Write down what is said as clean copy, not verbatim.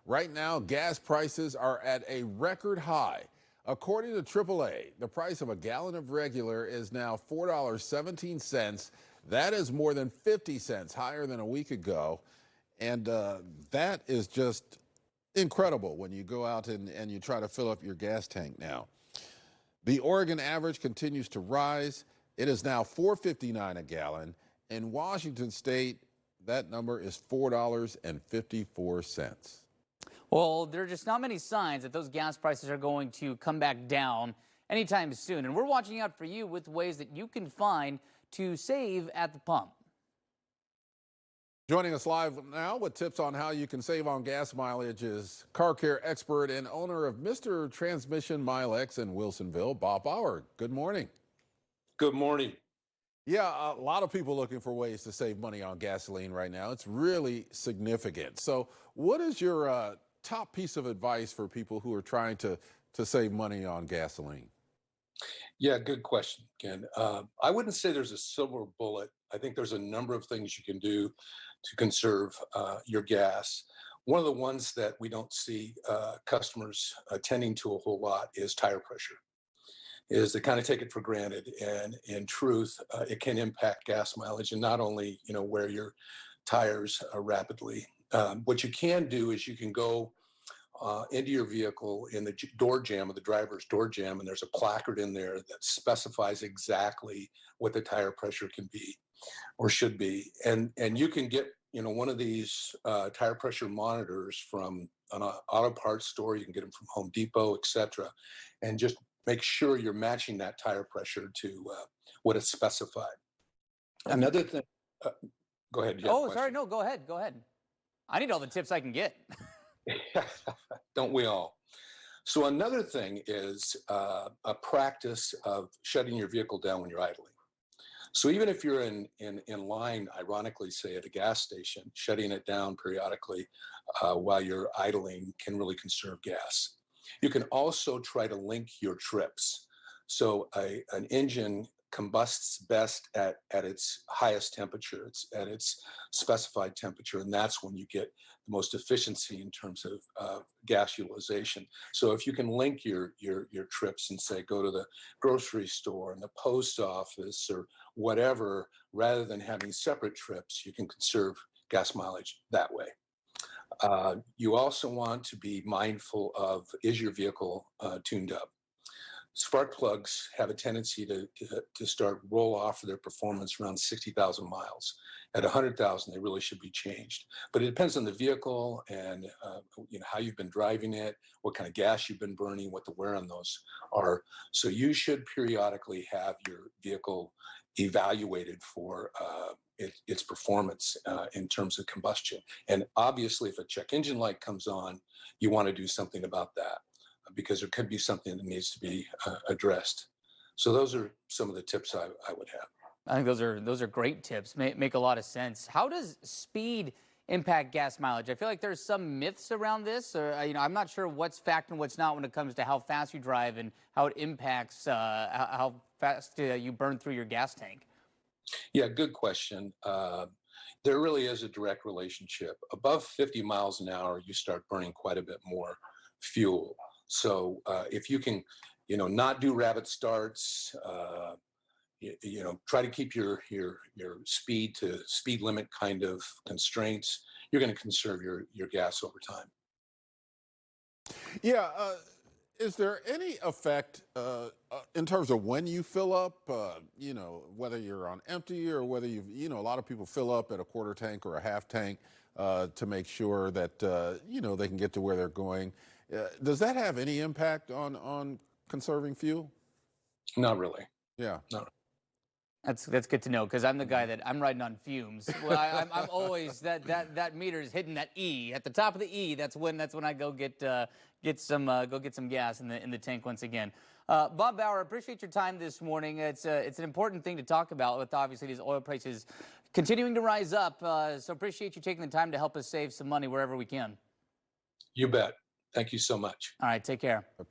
Right now, gas prices are at a record high. According to AAA, the price of a gallon of regular is now $4.17. That is more than 50 cents higher than a week ago. And that is just incredible when you go out and you try to fill up your gas tank now. The Oregon average continues to rise. It is now $4.59 a gallon. In Washington State, that number is $4.54. Well, there are just not many signs that those gas prices are going to come back down anytime soon. And we're watching out for you with ways that you can find to save at the pump. Joining us live now with tips on how you can save on gas mileage is car care expert and owner of Mr. Transmission Milex in Wilsonville, Bob Bauer. Good morning. Good morning. Yeah, a lot of people looking for ways to save money on gasoline right now. It's really significant. So what is your top piece of advice for people who are trying to save money on gasoline? Yeah, good question, Ken. I wouldn't say there's a silver bullet. I think there's a number of things you can do to conserve your gas. One of the ones that we don't see customers attending to a whole lot is tire pressure. Is they kind of take it for granted, and in truth, it can impact gas mileage, and not only wear your tires rapidly. What you can do is you can go into your vehicle in the door jamb of the driver's door jamb, and there's a placard in there that specifies exactly what the tire pressure can be or should be, and you can get one of these tire pressure monitors from an auto parts store. You can get them from Home Depot, etc., and just make sure you're matching that tire pressure to what is specified. Another thing, go ahead. Oh, sorry, no, go ahead. I need all the tips I can get. Don't we all? So another thing is a practice of shutting your vehicle down when you're idling. So even if you're in line, ironically, say at a gas station, shutting it down periodically while you're idling can really conserve gas. You can also try to link your trips. So an engine combusts best at its highest temperature. It's at its specified temperature, and that's when you get the most efficiency in terms of gas utilization. So if you can link your trips and say go to the grocery store and the post office or whatever, rather than having separate trips, you can conserve gas mileage that way. You also want to be mindful of, is your vehicle tuned up? Spark plugs have a tendency to start roll off of their performance around 60,000 miles. At 100,000, they really should be changed. But it depends on the vehicle and how you've been driving it, what kind of gas you've been burning, what the wear on those are. So you should periodically have your vehicle evaluated for its performance in terms of combustion. And obviously, if a check engine light comes on, you want to do something about that, because there could be something that needs to be addressed. So those are some of the tips I would have. I think those are great tips. Make a lot of sense. How does speed impact gas mileage? I feel like there's some myths around this, or I'm not sure what's fact and what's not when it comes to how fast you drive and how it impacts how fast you burn through your gas tank. Yeah, good question. There really is a direct relationship. Above 50 miles an hour, you start burning quite a bit more fuel. So if you can, not do rapid starts, try to keep your speed to speed limit kind of constraints, you're going to conserve your gas over time. Yeah. Is there any effect in terms of when you fill up, whether you're on empty or whether a lot of people fill up at a quarter tank or a half tank to make sure that, they can get to where they're going. Does that have any impact on conserving fuel? Not really. Yeah. No. That's good to know, because I'm the guy that I'm riding on fumes. Well, I'm always that meter is hitting that E at the top of the E. That's when I go get some gas in the tank once again. Bob Bauer, appreciate your time this morning. It's an important thing to talk about with obviously these oil prices continuing to rise up. So appreciate you taking the time to help us save some money wherever we can. You bet. Thank you so much. All right, take care.